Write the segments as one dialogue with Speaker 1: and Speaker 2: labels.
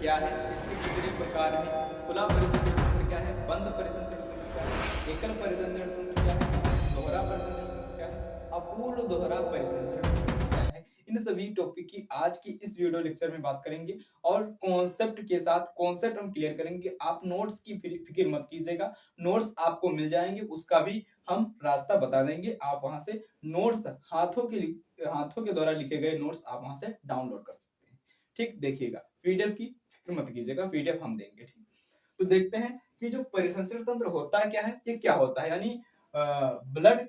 Speaker 1: क्या है, इसके कितने प्रकार हैं, खुला परिसंचरण तंत्र क्या है, बंद परिसंचरण तंत्र क्या है, एकल परिसंचरण तंत्र क्या है, दोहरा परिसंचरण तंत्र क्या है, अपूर्ण दोहरा परिसंचरण तंत्र क्या है। इन सभी टॉपिक की आज की इस वीडियो लेक्चर में बात करेंगे और कॉन्सेप्ट के साथ कॉन्सेप्ट हम क्लियर करेंगे। आप नोट्स की फिक्र मत कीजिएगा, नोट्स आपको मिल जाएंगे, उसका भी हम रास्ता बता देंगे। आप वहां से नोट्स हाथों के द्वारा लिखे गए नोट्स आप वहां से डाउनलोड कर सकते हैं। ठीक, देखिएगा, पीडीएफ की फिक्र मत कीजिएगा, पीडीएफ हम देंगे। ठीक, तो देखते हैं कि जो परिसंचरण तंत्र होता है क्या है, ये क्या होता है, यानी ब्लड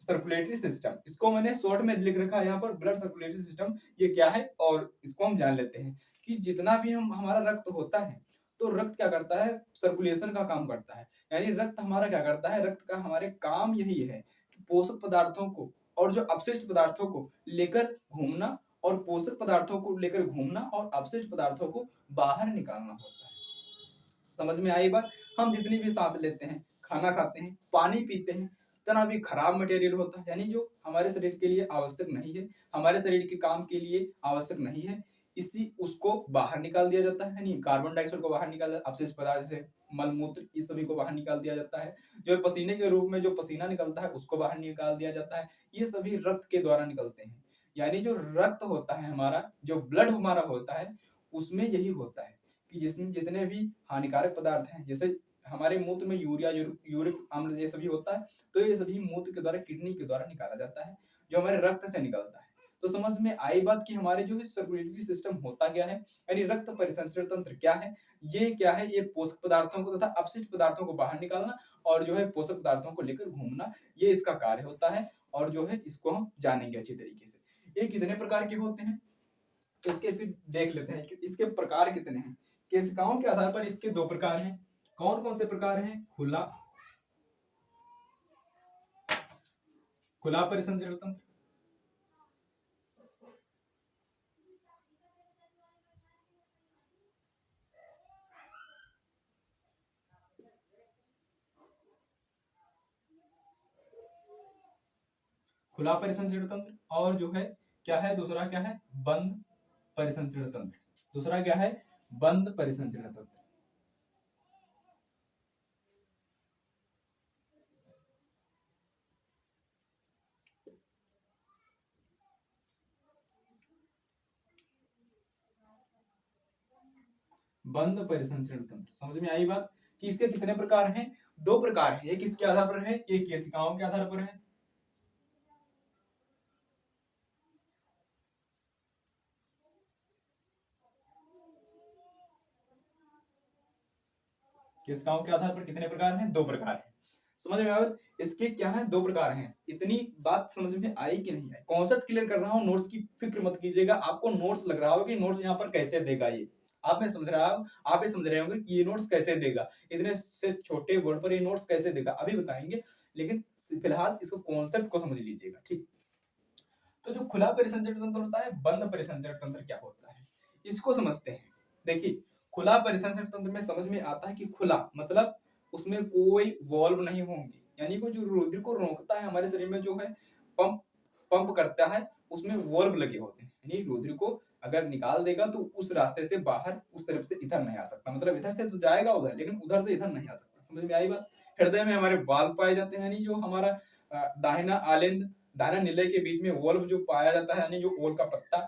Speaker 1: सर्कुलेटरी सिस्टम। इसको मैंने शॉर्ट में लिख रखा है यहाँ पर, ब्लड सर्कुलेटरी सिस्टम ये क्या है, और इसको हम जान लेते हैं कि जितना भी हमारा रक्त होता है, तो रक्त क्या करता है, सर्कुलेशन का काम करता है। यानी रक्त हमारा क्या करता है, रक्त का हमारे काम यही है कि पोषक पदार्थों को और जो अपशिष्ट पदार्थों को लेकर घूमना, और पोषक पदार्थों को लेकर घूमना और अपशिष्ट पदार्थों को बाहर निकालना होता है। समझ में आई बात। हम जितनी भी सांस लेते हैं, खाना खाते हैं, पानी पीते हैं, जितना भी खराब मटेरियल होता है, यानी जो हमारे शरीर के लिए आवश्यक नहीं है, हमारे शरीर के काम के लिए आवश्यक नहीं है, इसी उसको बाहर निकाल दिया जाता है। यानी कार्बन डाइऑक्साइड को बाहर निकाल, अपशिष्ट पदार्थ जैसे मलमूत्र, इस सभी को बाहर निकाल दिया जाता है। जो पसीने के रूप में जो पसीना निकलता है, उसको बाहर निकाल दिया जाता है। ये सभी रक्त के द्वारा निकलते हैं। यानी जो रक्त होता है हमारा, जो ब्लड हमारा होता है, उसमें यही होता है कि जिसमें जितने भी हानिकारक पदार्थ हैं, जैसे हमारे मूत्र में यूरिया, यूरिक अम्ल, ये सभी होता है, तो ये सभी मूत्र के द्वारा, किडनी के द्वारा निकाला जाता है, जो हमारे रक्त से निकलता है। तो समझ में आई बात कि हमारे जो है सर्कुलेटरी सिस्टम होता क्या है, यानी रक्त परिसंचरण तंत्र क्या है। ये क्या है, ये पोषक पदार्थों को तथा अपशिष्ट पदार्थों को बाहर निकालना और जो है पोषक पदार्थों को लेकर घूमना, ये इसका कार्य होता है। और जो है इसको हम जानेंगे अच्छी तरीके से। ये कितने प्रकार के होते हैं, तो इसके फिर देख लेते हैं कि इसके प्रकार कितने हैं। केशिकाओं के आधार पर इसके दो प्रकार हैं। कौन कौन से प्रकार हैं, खुला परिसंचरण तंत्र, खुला परिसंचरण तंत्र, और जो है क्या है, दूसरा क्या है, बंद परिसंचरण तंत्र। दूसरा क्या है, बंद परिसंचरण तंत्र। बंद परिसंचरण तंत्र, समझ में आई बात कि इसके कितने प्रकार हैं, दो प्रकार हैं। एक किसके आधार पर है, एक केशिकाओं के आधार पर है। केशिकाओं के आधार पर कितने प्रकार हैं, दो प्रकार हैं। समझ में आया, इसके क्या है, दो प्रकार हैं। इतनी बात समझ में आई कि नहीं आई, कॉन्सेप्ट क्लियर कर रहा हूं, नोट्स की फिक्र मत कीजिएगा। आपको नोट्स लग रहा हो कि नोट्स यहाँ पर कैसे देगा ये, आप मैं समझ रहा हूं, आप ये समझ रहे होंगे कि ये नोट्स कैसे देगा, इतने से छोटे वर्ड पर ये नोट्स कैसे देगा, अभी बताएंगे। लेकिन फिलहाल इसको कॉन्सेप्ट को समझ लीजिएगा। ठीक, तो जो खुला परिसंचरण तंत्र होता है, बंद परिसंचरण तंत्र क्या होता है, इसको समझते हैं। देखिए, खुला परिसंचरण तंत्र में समझ में आता है कि खुला मतलब उसमें कोई वॉल्व नहीं होंगे, यानी कि जो रुधिर को रोकता है हमारे शरीर में, जो है पंप पंप करता है, उसमें वॉल्व लगे होते हैं। यानी रुधिर को अगर निकाल देगा तो उस रास्ते से बाहर, उस तरफ से इधर नहीं आ सकता, मतलब इधर से तो जाएगा उधर, लेकिन उधर से इधर नहीं आ सकता। समझ में आई बात। हृदय में हमारे वाल्व पाए जाते हैं, यानी जो हमारा दाहिना आलिंद, दाहिना निलय के बीच में वॉल्व जो पाया जाता है, यानी जो ओल का पत्ता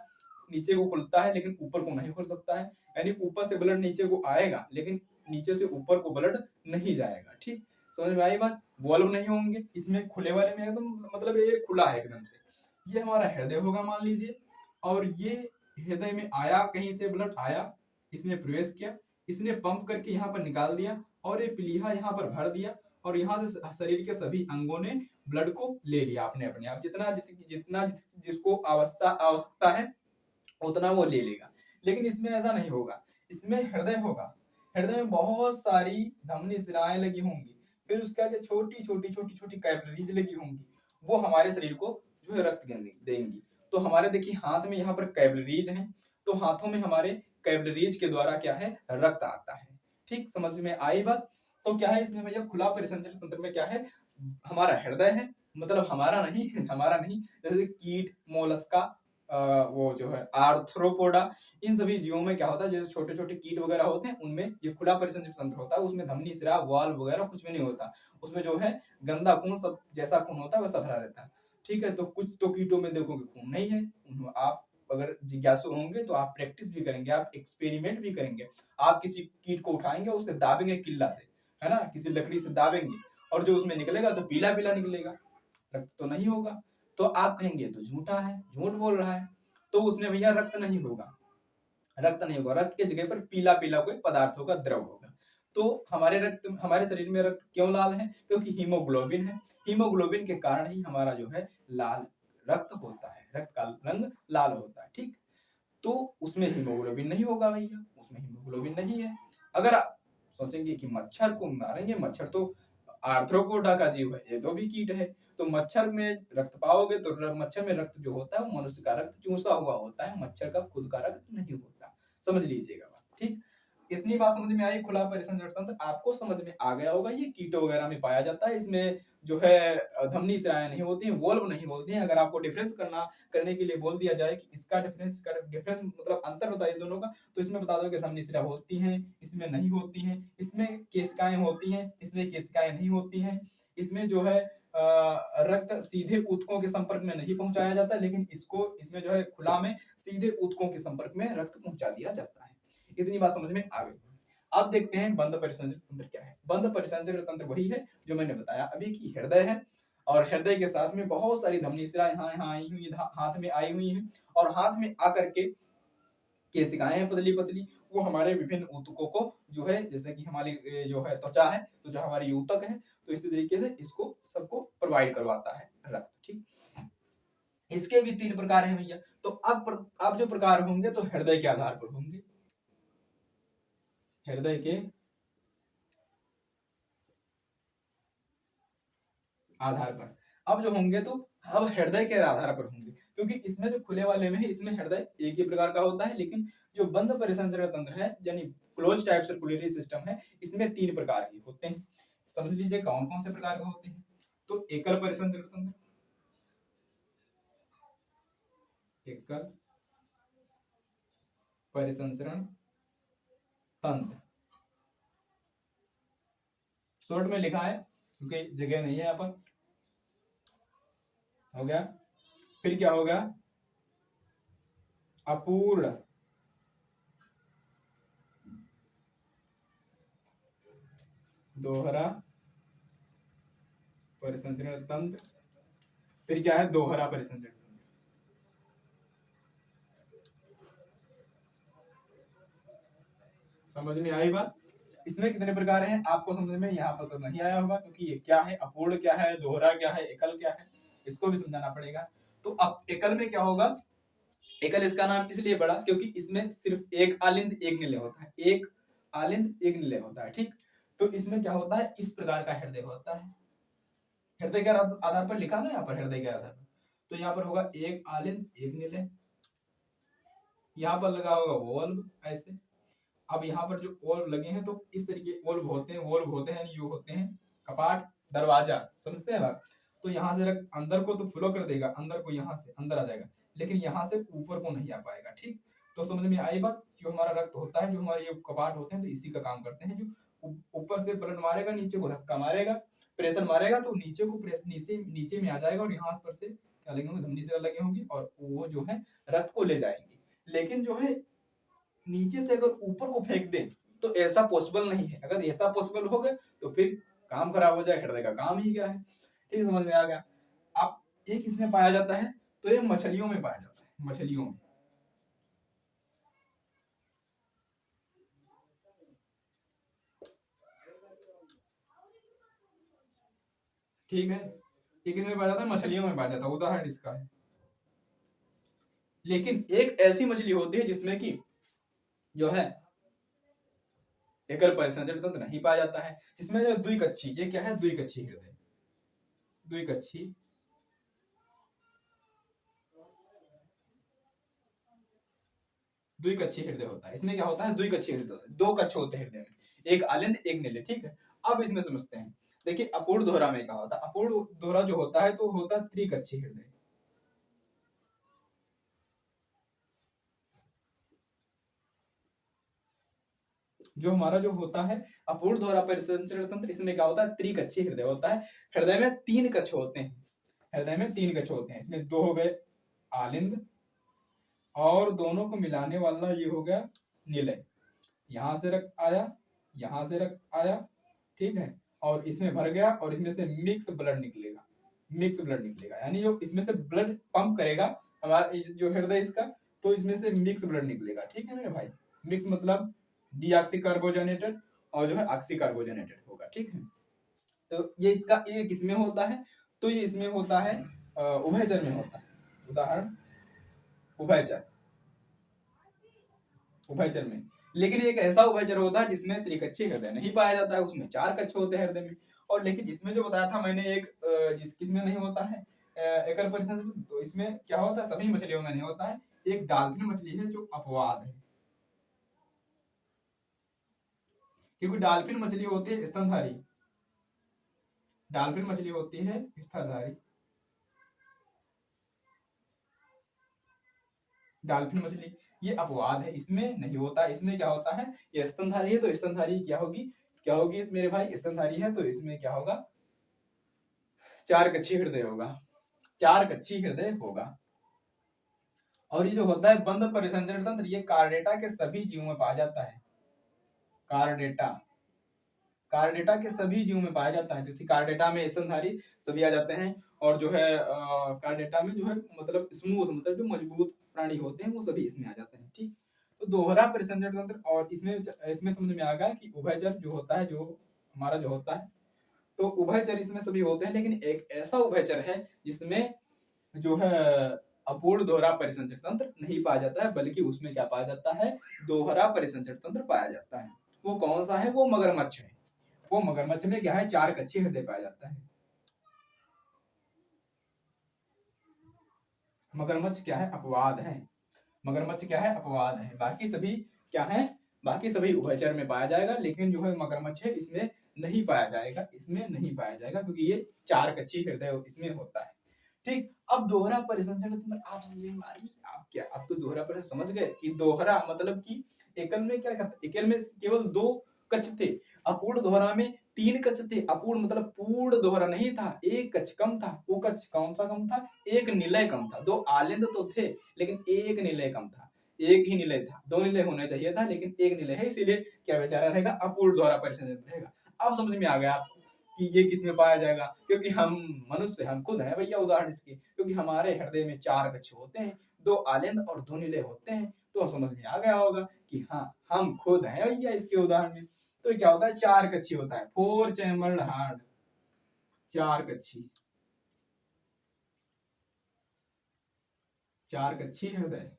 Speaker 1: नीचे को खुलता है लेकिन ऊपर को नहीं खुल सकता है। यानी ऊपर से ब्लड नीचे को आएगा लेकिन नीचे से ऊपर को ब्लड नहीं जाएगा। ठीक, समझ में आई बात। वॉल्व नहीं होंगे इसमें, खुले वाले में एकदम, मतलब ये खुला है एकदम से। ये हमारा हृदय होगा मान लीजिए, और ये हृदय में आया, कहीं से ब्लड आया, इसने प्रवेश किया, इसने पंप करके यहाँ पर निकाल दिया, और ये प्लीहा यहाँ पर भर दिया, और यहाँ से शरीर के सभी अंगों ने ब्लड को ले लिया अपने अपने आप, जितना जिसको आवश्यकता है उतना वो ले लेगा। लेकिन इसमें ऐसा नहीं होगा, इसमें हृदय होगा, हृदय में बहुत सारी धमनी शिराएं लगी होंगी, फिर उसके आगे छोटी छोटी छोटी छोटी कैपिलरीज लगी होंगी, वो हमारे शरीर को जो है रक्त देंगी। तो हमारे देखिए हाथ में यहाँ पर कैपिलरीज हैं, तो हाथों में हमारे कैपिलरीज के द्वारा क्या है, रक्त आता है। ठीक, समझ में आई बात। तो क्या है इसमें भैया, खुला परिसंचरण तंत्र में क्या है, हमारा हृदय है, मतलब हमारा नहीं, जैसे कीट, मोलस्का, वो जो है आर्थ्रोपोडा, इन सभी जीवों में क्या होता है, जैसे छोटे छोटे कीट वगैरह होते हैं उनमें ये खुला परिसंचरण तंत्र होता है, उसमें धमनी सिरा वाल्व वगैरह कुछ भी नहीं होता, उसमें जो है गंदा खून सब जैसा खून होता है वैसा भरा रहता है। ठीक है, तो कुछ तो कीटों में देखोगे खून नहीं है, आप अगर जिज्ञासु होंगे तो आप प्रैक्टिस भी करेंगे, आप एक्सपेरिमेंट भी करेंगे, आप किसी कीट को उठाएंगे उसे दाबेंगे किल्ला से, है ना, किसी लकड़ी से दाबेंगे और जो उसमें निकलेगा तो पीला पीला निकलेगा, रक्त तो नहीं होगा। तो आप कहेंगे तो झूठा है, झूठ बोल रहा है, तो उसमें भैया रक्त नहीं होगा, रक्त नहीं होगा, रक्त के जगह पर पीला पीला कोई पदार्थ होगा, द्रव होगा। तो हमारे शरीर में रक्त क्यों लाल है, क्योंकि हीमोग्लोबिन है, हीमोग्लोबिन के कारण ही हमारा जो है लाल रक्त होता है, रक्त का रंग लाल होता है। ठीक, तो उसमें हीमोग्लोबिन नहीं होगा भैया, उसमें हीमोग्लोबिन नहीं है। अगर आप सोचेंगे कि मच्छर को मारेंगे, मच्छर तो आर्थ्रोपोडा का जीव है, ये तो भी कीट है, तो मच्छर में रक्त पाओगे तो मच्छर में रक्त जो होता है वो मनुष्य का रक्त चूसा हुआ होता है, मच्छर का खुद का रक्त नहीं होता, समझ लीजिएगा बात। ठीक, इतनी बात समझ में आई, खुला परिसंचरण तंत्र आपको समझ में आ गया होगा, ये कीटों वगैरह में पाया जाता है, इसमें जो है धमनी सिराएं नहीं होती हैं, वोल्व नहीं होती हैं। अगर आपको डिफरेंस करने के लिए बोल दिया जाए कि इसका डिफरेंस मतलब अंतर बताइए दोनों का, तो इसमें बता दो कि धमनी सिरा होती हैं, इसमें नहीं होती हैं, इसमें केशिकाएं होती हैं, इसमें केशिकाएं नहीं होती हैं, इसमें जो है रक्त सीधे ऊतकों के संपर्क में नहीं पहुंचाया जाता, लेकिन इसमें जो है खुला में सीधे ऊतकों के संपर्क में रक्त पहुंचा दिया जाता है। इतनी बात समझ में आ गई। अब देखते हैं बंद परिसंचरण तंत्र क्या है। बंद परिसंचरण तंत्र वही है जो मैंने बताया अभी कि हृदय है, और हृदय के साथ में बहुत सारी धमनी सिराएं यहाँ आई हुई, हाथ में आई हुई हैं, और हाथ में आकर के केशिकाएं हैं पतली पतली, वो हमारे विभिन्न ऊतकों को जो है, जैसे कि हमारी जो है त्वचा है, तो जो हमारी ऊतक है, तो इसी तरीके से इसको सबको प्रोवाइड करवाता है रक्त। ठीक, इसके भी 3 प्रकार हैं भैया। तो अब जो प्रकार होंगे तो हृदय के आधार पर होंगे, हृदय के आधार पर अब जो होंगे तो अब हृदय के आधार पर होंगे, क्योंकि इसमें जो खुले वाले में है इसमें हृदय एक ही प्रकार का होता है, लेकिन जो बंद परिसंचरण तंत्र है यानी क्लोज टाइप सर्कुलेटरी सिस्टम है, इसमें 3 प्रकार के होते हैं। समझ लीजिए कौन कौन से प्रकार के होते हैं। तो एकल परिसंचरण तंत्र, एकल परिसंचरण तंत्र, शॉर्ट में लिखा है क्योंकि जगह नहीं है यहाँ पर, हो गया। फिर क्या होगा, अपूर्ण दोहरा परिसंचरण तंत्र, फिर क्या है, दोहरा परिसंचरण तंत्र। समझ में आई बात। इसमें कितने प्रकार हैं आपको समझ में यहाँ पर तो नहीं आया होगा, क्योंकि ये क्या है, अपूर्ण क्या है, दोहरा क्या है, एकल क्या है, इसको भी समझाना पड़ेगा। तो अब एकल में क्या होगा, एकल इसका नाम इसलिए पड़ा क्योंकि इसमें सिर्फ एक आलिंद एक निलय होता है, एक आलिंद एक निलय होता है। ठीक, तो इसमें क्या होता है, इस प्रकार का हृदय होता है, हृदय के आधार पर लिखा ना यहाँ पर, हृदय के आधार पर, तो यहाँ पर होगा एक आलिंद एक निलय, यहाँ पर लगा होगा वोल्व ऐसे। अब यहाँ पर जो ओल्व लगे हैं तो इस तरीके ओल्व होते हैं, वोल्व होते हैं, जो होते हैं कपाट दरवाजा, समझते हैं बात। तो यहाँ से अंदर को तो फ्लो कर देगा, अंदर को यहाँ से अंदर आ जाएगा, लेकिन यहाँ से ऊपर को नहीं आ पाएगा। ठीक, तो समझ में आई बात। जो हमारा रक्त होता है, जो हमारे ये कपाट होते हैं, तो इसी का काम करते हैं, जो ऊपर से ब्लड मारेगा, नीचे को धक्का मारेगा, प्रेशर मारेगा तो नीचे को नीचे में आ जाएगा, और यहाँ पर से क्या लगे होंगे, धमनी से लगे होंगी, और वो जो है रक्त को ले जाएंगे। लेकिन जो है नीचे से अगर ऊपर को फेंक दे तो ऐसा पॉसिबल नहीं है, अगर ऐसा पॉसिबल हो गया तो फिर काम खराब हो जाए, हृदय का काम ही क्या है। ठीक, समझ में आ गया। अब एक इसमें पाया जाता है, तो ये मछलियों में पाया जाता है, मछलियों में। ठीक है, एक इसमें पाया जाता है, मछलियों में पाया जाता है, उदाहरण इसका है। लेकिन एक ऐसी मछली होती है जिसमें कि जो है एकल परिसंचरण तंत्र नहीं पाया जाता है, जिसमें जो द्विकक्षी, ये क्या है, द्विकक्षी हृदय, द्विकक्षी द्विकक्षी हृदय होता है। इसमें क्या होता है, द्विकक्षी हृदय, दो कक्ष होते हैं हृदय में, एक आलिंद एक निलय। ठीक है, अब इसमें समझते हैं। देखिए अपूर्ण दोहरा में क्या होता है, अपूर्ण दोहरा जो होता है तो होता है त्रिकक्षी हृदय, जो हमारा जो होता है अपूर्ण दोहरा परिसंचरण तंत्र, इसमें क्या होता है, त्रिकक्षीय हृदय होता है। हृदय में 3 कक्ष होते हैं, हृदय में 3 कक्ष होते हैं। इसमें 2 हो गए आलिंद और दोनों को मिलाने वाला ये हो गया निलय। यहां से रक्त आया, यहां से रक्त आया, ठीक है, और इसमें भर गया और इसमें से मिक्स ब्लड निकलेगा, मिक्स ब्लड निकलेगा, यानी जो इसमें से ब्लड पंप करेगा हमारा जो हृदय इसका, तो इसमें से मिक्स ब्लड निकलेगा। ठीक है मेरे भाई, मिक्स मतलब डीऑक्सी कार्बोजनेटेड और जो है ऑक्सी कार्बोजनेटेड होगा। ठीक है, तो ये इसका ये किसमें होता है, तो ये इसमें होता है उभयचर में होता है। उदाहरण उभयचर, उभयचर में। लेकिन एक ऐसा उभयचर होता है जिसमें त्रिकक्षीय हृदय नहीं पाया जाता है, उसमें 4 कक्ष होते हैं हृदय में। और लेकिन इसमें जो बताया था मैंने एक किसमें नहीं होता है एकल परिसंचरण, तो इसमें क्या होता है, सभी मछलियों में नहीं होता है। एक डॉल्फिन मछली है जो अपवाद है, क्योंकि डॉल्फिन मछली होती है स्तनधारी, डॉल्फिन मछली होती है स्तनधारी, डॉल्फिन मछली ये अपवाद है, इसमें नहीं होता। इसमें क्या होता है, ये स्तनधारी है, तो स्तनधारी क्या होगी, क्या होगी मेरे भाई, स्तनधारी है, तो इसमें क्या होगा, 4 कक्षीय हृदय होगा, 4 कक्षीय हृदय होगा। और ये जो होता है बंद परिसंचरण तंत्र, ये कार्डेटा के सभी जीवों में पाया जाता है। कार्डेटा, कार्डेटा के सभी जीवों में पाया जाता है। जैसे कार्डेटा में स्तनधारी सभी आ जाते हैं, और जो है कार्डेटा में जो है मतलब स्मूथ, मतलब जो मजबूत प्राणी होते हैं वो सभी इसमें आ जाते हैं। ठीक, तो दोहरा परिसंचरण तंत्र, और इसमें इसमें समझ में आ गया कि उभयचर जो होता है, जो हमारा जो होता है, तो उभयचर इसमें सभी होते हैं। लेकिन एक ऐसा उभयचर है जिसमें जो है अपूर्ण दोहरा परिसंचरण तंत्र नहीं पाया जाता है, बल्कि उसमें क्या पाया जाता है, दोहरा परिसंचरण तंत्र पाया जाता है। वो कौन सा है, वो मगरमच्छ है। वो मगरमच्छ में क्या है, 4 कक्षीय हृदय पाया जाता है। मगरमच्छ क्या है, अपवाद है। मगरमच्छ क्या है, अपवाद है। बाकी सभी क्या है, बाकी सभी उभयचर में पाया जाएगा, लेकिन जो है मगरमच्छ है इसमें नहीं पाया जाएगा, इसमें नहीं पाया जाएगा, क्योंकि ये 4 कक्षीय हृदय इसमें होता है। ठीक, अब दोहरा परिसंचरण तंत्र आप समझ में आ रही, आप क्या, आप तो दोहरा परिसंचरण समझ गए कि दोहरा मतलब कि एकल में क्या करता, एकल में केवल 2 कक्ष थे, अपूर्ण दोहरा में 3 कक्ष थे। अपूर्ण मतलब पूर्ण दोहरा नहीं था, एक कक्ष कम था। वो कक्ष कौन सा कम था, एक निलय कम था। 2 आलिंद तो थे लेकिन एक निलय कम था, एक ही निलय था, 2 निलय होने चाहिए था लेकिन एक निलय है, इसीलिए क्या बेचारा रहेगा, अपूर्ण दोहरा परिसंचरण रहेगा। अब समझ में आ गया आपको कि ये किस में पाया जाएगा, क्योंकि हम मनुष्य, हम खुद हैं भैया उदाहरण इसके, क्योंकि हमारे हृदय में 4 कक्ष होते हैं, 2 आलिंद और 2 निलय होते हैं। तो समझ में आ गया होगा कि हाँ हम खुद हैं भैया इसके उदाहरण में। तो क्या होता है, 4 कक्षी होता है, 4 चैम्बर्ड हार्ट, 4 कक्षी, 4 कक्षी हृदय।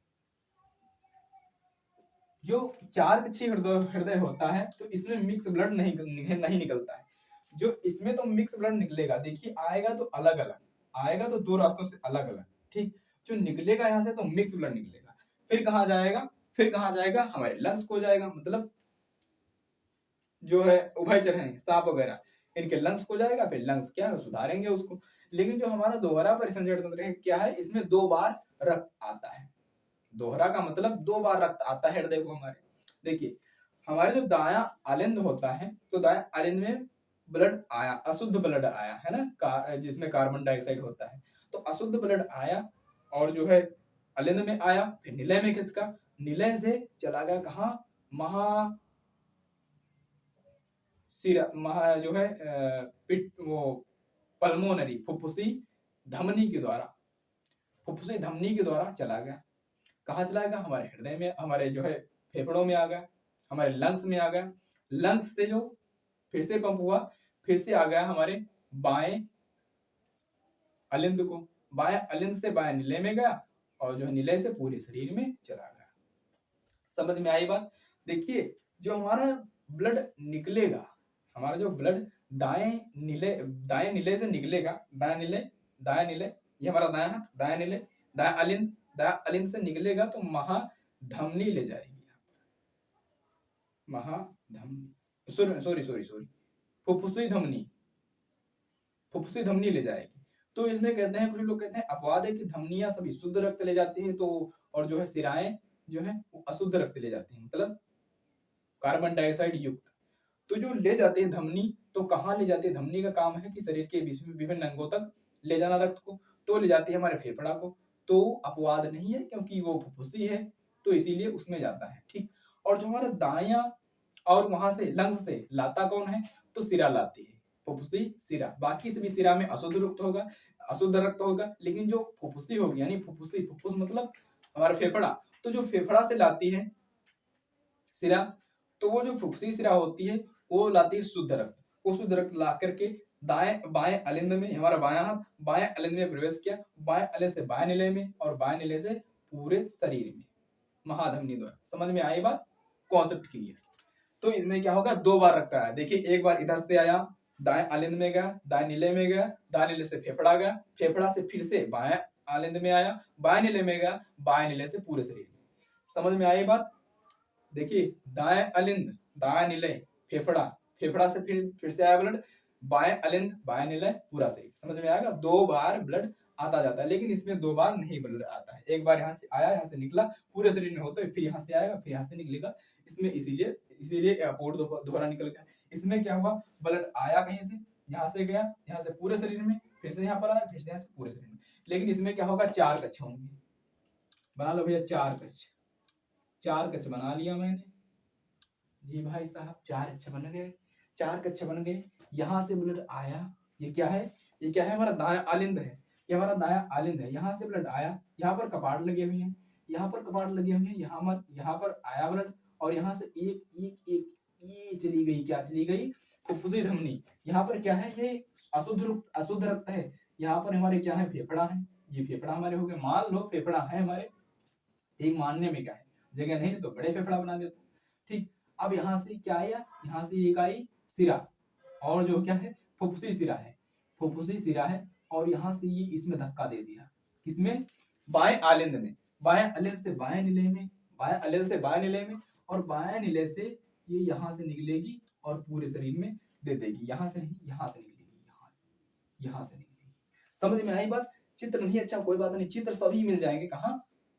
Speaker 1: जो 4 कक्षी हृदय होता है, तो इसमें मिक्स ब्लड नहीं निकलता है। जो इसमें तो मिक्स ब्लड निकलेगा, देखिए आएगा तो अलग अलग आएगा, तो 2 रास्तों से अलग अलग। ठीक, जो निकलेगा यहाँ से तो मिक्स ब्लड निकलेगा, फिर कहाँ जाएगा, फिर कहाँ जाएगा, हमारे लंग्स को जाएगा। मतलब जो है उभयचर है सांप वगैरह, इनके लंग्स को जाएगा, फिर लंग्स क्या है सुधारेंगे उसको। लेकिन जो हमारा दोहरा परिसंचरण तंत्र है क्या है, इसमें 2 बार रक्त आता है। दोहरा का मतलब 2 बार रक्त आता है हृदय को हमारे। देखिए हमारे जो दायां आलिंद होता है, तो दायां आलिंद में ब्लड आया, अशुद्ध ब्लड आया है ना, जिसमें कार्बन डाइऑक्साइड होता है, तो अशुद्ध ब्लड आया और जो है अलिंद में आया, फिर निलय में किसका, निलय से चला गया कहा, महा सिरा, महा जो है पिट वो पल्मोनरी, फुफ्फुसी धमनी के द्वारा, फुफ्फुसी धमनी के द्वारा चला गया। कहाँ चला गया, हमारे हृदय में, हमारे जो है फेफड़ों में आ गया, हमारे लंग्स में आ गया। लंग्स से जो फिर से पंप हुआ, फिर से आ गया हमारे बाएं अलिंद को, बाएं अलिंद से बाएं निलय में गया, और जो है निलय से पूरे शरीर में चला गया। समझ में आई बात। देखिए जो हमारा ब्लड निकलेगा, हमारा जो ब्लड दाएं निलय से निकलेगा, दाएं निलय, ये हमारा दायां हाथ, दाएं निलय, दायां अलिंद से निकलेगा तो महाधमनी ले जाएगी, महाधमनी, सॉरी फुफ्फुसी धमनी, फुफ्फुसी धमनी ले जाएगी। तो इसमें कहते हैं, कुछ लोग कहते हैं अपवाद है कि धमनियां सभी शुद्ध रक्त ले जाती हैं, तो और जो है सिराएं जो है वो अशुद्ध रक्त ले जाती हैं। मतलब कार्बन डाइऑक्साइड युक्त। तो जो ले जाते हैं धमनी, तो कहाँ ले जाते हैं? धमनी का काम है कि शरीर के विभिन्न अंगों तक ले जाना रक्त को, तो ले जाती है हमारे फेफड़ा को। तो अपवाद नहीं है क्योंकि वो फुफ्फुसी है, तो इसीलिए उसमें जाता है। ठीक। और जो हमारा दाया और वहां से लंग्स से लाता कौन है? तो सिरा लाती है, फुफ्फुसी सिरा। बाकी सभी सिरा में अशुद्ध रक्त होगा, अशुद्ध रक्त होगा, लेकिन जो फुफ्फुसी होगी यानी फुफ्फुसी, फुफ्फुस मतलब हमारा फेफड़ा, तो जो फेफड़ा से लाती है सिरा, तो वो जो फुफ्फुसी सिरा होती है वो लाती है शुद्ध रक्त। वो शुद्ध रक्त ला करके दाएं बाएं अलिंद में, हमारा बायां हाथ बाएं अलिंद में प्रवेश किया, बाएं अलिंद से बाएं निलय में और बाएं निलय से पूरे शरीर में महाधमनी द्वारा। समझ में आई बात? Concept clear. तो इसमें क्या होगा? 2 बार रक्त आया। देखिए, एक बार इधर से आया, दाएं अलिंद में गया, दाएं निलय में गया, दाएं निलय से फेफड़ा गया, फेफड़ा से फिर से बाएं अलिंद में आया, बाएं निलय में गया, बाएं निलय से पूरे शरीर में। समझ में आई बात? देखिए, दाएं अलिंद, दाएं निलय, फेफड़ा, फेफड़ा से फिर से आया ब्लड, बाएं अलिंद, बाएं निलय, पूरा शरीर। समझ में आएगा? 2 बार ब्लड आता जाता है, लेकिन इसमें 2 बार नहीं ब्लड आता है। एक बार यहाँ से आया, यहाँ से निकला, पूरे शरीर में होता है, फिर यहाँ से आएगा, फिर यहाँ से निकलेगा। इसमें इसीलिए एयरपोर्ट दोहरा निकल गया। इसमें क्या हुआ? ब्लड आया कहीं से, यहाँ से गया, यहाँ से पूरे शरीर में, फिर से यहाँ पर आया, फिर से यहाँ से पूरे शरीर में। लेकिन इसमें क्या होगा? 4 कक्ष होंगे। बना लो भैया 4 कक्ष। 4 कक्ष बना लिया मैंने। जी भाई साहब, 4 कक्ष बन गए, 4 कक्ष बन गए। यहाँ से ब्लड आया, ये क्या है? ये क्या है? हमारा दायां आलिंद है, ये हमारा दायां आलिंद है। यहाँ से ब्लड आया, यहाँ पर कपाट लगे हुए हैं, यहाँ पर कपाट लगे हुए हैं, यहाँ पर आया ब्लड, और यहाँ से एक एक एक ये चली गई। क्या चली गई? फुफ्फुसी धमनी। यहाँ पर क्या है? ये अशुद्ध रक्त है। यहाँ पर हमारे क्या है? फेफड़ा है। ये फेफड़ा हमारे हो गए। मान लो फेफड़ा है हमारे, ठीक। मानने में क्या है, जगह नहीं तो बड़े फेफड़ा बना देते। ठीक। अब यहाँ से क्या आया? यहाँ से एक आई सिरा, और जो क्या है? फुफ्फुसी सिरा है, फुफ्फुसी सिरा है। और यहाँ से ये इसमें धक्का दे दिया, किसमें? बाएं आलिंद में। बाएं आलिंद से बाएं निलय में, बाएं आलिंद से बाएं निलय में, और बाएं निलय से ये यहाँ से निकलेगी और पूरे शरीर में दे देगी। यहाँ से नहीं, यहाँ से निकलेगी, यहाँ से निकलेगी। समझ में आई बात? चित्र नहीं अच्छा, कोई बात नहीं, चित्र सभी मिल जाएंगे। कहाँ?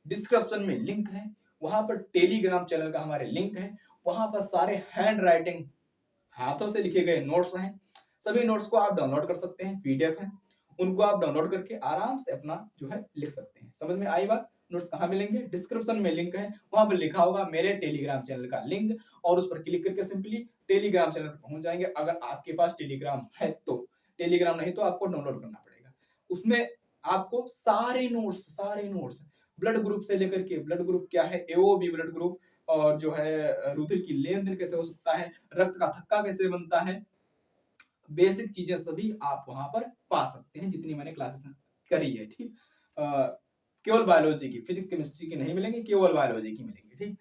Speaker 1: डिस्क्रिप्शन में लिंक है, वहां पर टेलीग्राम चैनल का हमारे लिंक है, वहां पर सारे हैंड राइटिंग, हाथों से लिखे गए नोट्स हैं। सभी नोट्स को आप डाउनलोड कर सकते हैं, पीडीएफ है, उनको आप डाउनलोड करके आराम से अपना जो है लिख सकते हैं। समझ में आई बात? नोट्स कहाँ मिलेंगे? डिस्क्रिप्शन में लिंक है, वहां पर लिखा होगा मेरे टेलीग्राम चैनल का लिंक, और उस पर क्लिक करके सिंपली टेलीग्राम चैनल पर पहुंच जाएंगे। अगर आपके पास टेलीग्राम है तो, टेलीग्राम नहीं तो आपको डाउनलोड करना पड़ेगा। उसमें आपको सारे नोट्स ब्लड ग्रुप से लेकर के, ब्लड ग्रुप क्या है, एओबी ब्लड ग्रुप, और जो है रुधिर की लेन देन कैसे हो सकता है, रक्त का थक्का कैसे बनता है, बेसिक चीजें सभी आप वहां पर पा सकते हैं, जितनी मैंने क्लासेस करी है। ठीक। केवल बायोलॉजी की, फिजिक्स केमिस्ट्री की नहीं मिलेंगे, केवल बायोलॉजी की मिलेंगे। ठीक।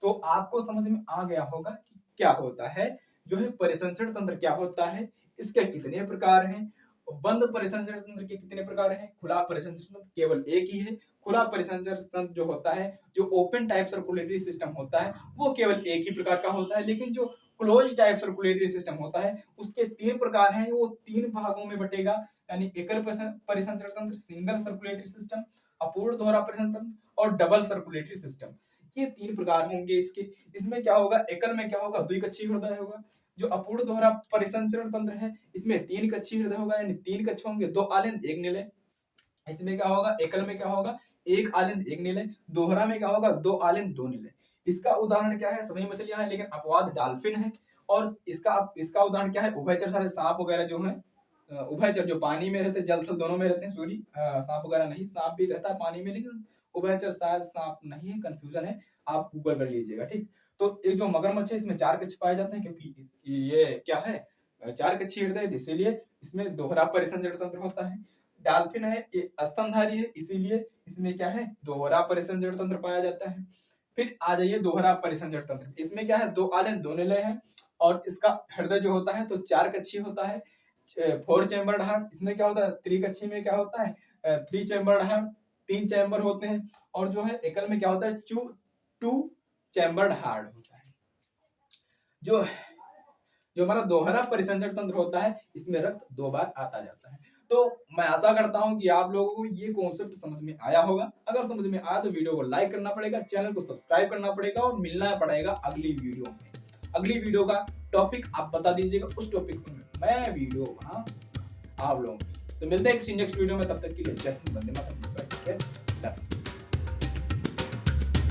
Speaker 1: तो आपको समझ में आ गया होगा कि क्या होता है, जो है परिसंचरण तंत्र क्या होता है, इसके कितने प्रकार हैं, बंद परिसंचरण तंत्र के कितने प्रकार हैं, खुला परिसंचरण तंत्र केवल एक ही है। खुला परिसंचरण तंत्र जो होता है, जो ओपन टाइप सर्कुलेटरी सिस्टम होता है, वो केवल एक ही प्रकार का होता है। लेकिन जो क्लोज टाइप सर्कुलेटरी सिस्टम होता है, उसके 3 प्रकार हैं, वो 3 भागों में बटेगा, यानी एकल परिसंचरण तंत्र, सिंगल सर्कुलेटरी सिस्टम, अपूर्ण दोहरा परिसंचरण तंत्र, और डबल सर्कुलेटरी सिस्टम। ये 3 प्रकार होंगे इसके। इसमें क्या होगा? एकल में क्या होगा? द्विकक्षीय हृदय होगा। जो अपूर्ण दोहरा परिसंचरण तंत्र है, इसमें 3 कक्षीय हृदय होगा, यानी 3 कक्ष होंगे, 2 आलिंद 1 निलय। इसमें क्या होगा? एकल में क्या होगा? 1 आलिंद 1 निलय। दोहरा में क्या होगा? 2 आलिंद 2 निलय। इसका उदाहरण क्या है? सभी मछलियां हैं, लेकिन अपवाद डॉल्फिन है। और इसका उदाहरण क्या है? उभयचर सारे सांप वगैरह जो है, उभयचर जो पानी में रहते, जल थल दोनों में रहते हैं। सॉरी, सांप वगैरह नहीं, सांप भी रहता है पानी में, लेकिन उभयचर शायद सांप नहीं है, कंफ्यूजन है, आप गूगल कर लीजिएगा। ठीक। तो एक जो मगरमच्छ है, इसमें 4 कक्ष पाए जाते हैं, क्योंकि ये क्या है? 4 कक्षीय हृदय, इसीलिए इसमें दोहरा परिसंचरण तंत्र होता है। डॉल्फिन है, ये स्तनधारी है, इसीलिए इसमें क्या है? दोहरा परिसंचरण तंत्र पाया जाता है। फिर आ जाइए दोहरा परिसंचरण तंत्र। इसमें क्या है? 2 आलिंद 2 निलय है, और इसका हृदय जो होता है तो 4 कक्षीय होता है, 4 चैम्बर्ड हार्ट। इसमें क्या होता है? 3 कक्षीय में क्या होता है? 3 चैम्बर्ड हार्ट, 3 चैम्बर होते हैं। और जो है एकल में क्या होता है? 2 चैम्बर्ड हार्ट होता है। जो हमारा दोहरा परिसंचरण तंत्र होता है, इसमें रक्त 2 बार आता जाता है। तो मैं आशा करता हूं कि आप लोगों को ये कॉन्सेप्ट समझ में आया होगा। अगर समझ में आया तो वीडियो को लाइक करना पड़ेगा, चैनल को सब्सक्राइब करना पड़ेगा, और मिलना पड़ेगा अगली वीडियो में। अगली वीडियो का टॉपिक आप बता दीजिएगा, उस टॉपिक पर मैं वीडियो बना आप लोगों की। तो मिलते हैं किसी नेक्स्ट वीडियो में, तब तक के लिए जय हिंद, वंदे मातरम।